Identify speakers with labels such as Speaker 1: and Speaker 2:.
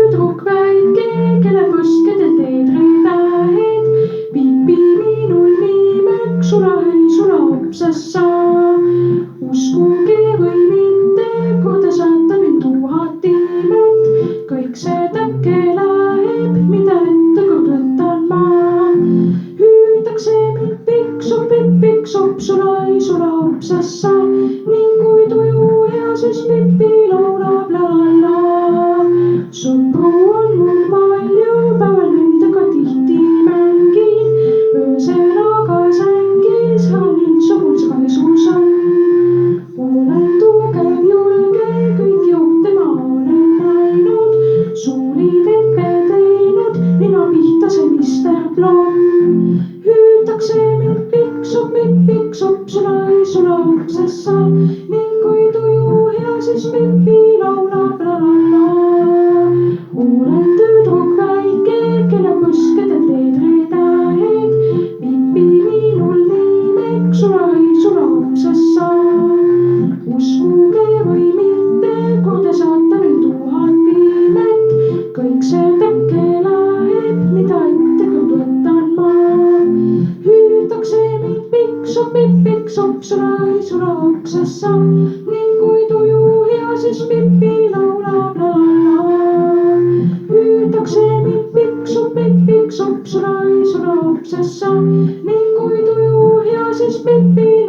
Speaker 1: tüdruk väike, kelle põskedel teed reedaid. Pipi minul nimek sula upsassa. Uskuge või mitte, kui te saate mind 1000 imet. Kõik see täkke läheb, mida ette kord võtan ma. Hüütakse mind piksub sula upsassa. Ning kui tuju hea, siis Pipi laulab la la la. Sõpru on mul palju, päeval nendega tihti mängin. Öösel aga sängis, annan iltsu pulsega suusan. Olen tugev, julge, kõiki ohte ma olen näinud. Suuliveppe teinud, nina pihta see Mister Plomm. Hüütakse mind piksub sula upsassa. Ning kui tuju hea, siis Pipi laulab la la la. Olen tüdruk väike, kelle põskedel teed reedaid. Pipi minul nimek sula upsassa. Uskuge või mitte, kui te saate mind 1000 imet. Kõik see täkke läheb, mida ette kord võtan ma. Hüütakse mind piksub sula upsassa. Ning kui tuju hea, siis Pipi laulab la la la. Hüütakse mind piksub sula upsassa. Ning kui tuju hea, siis Pipi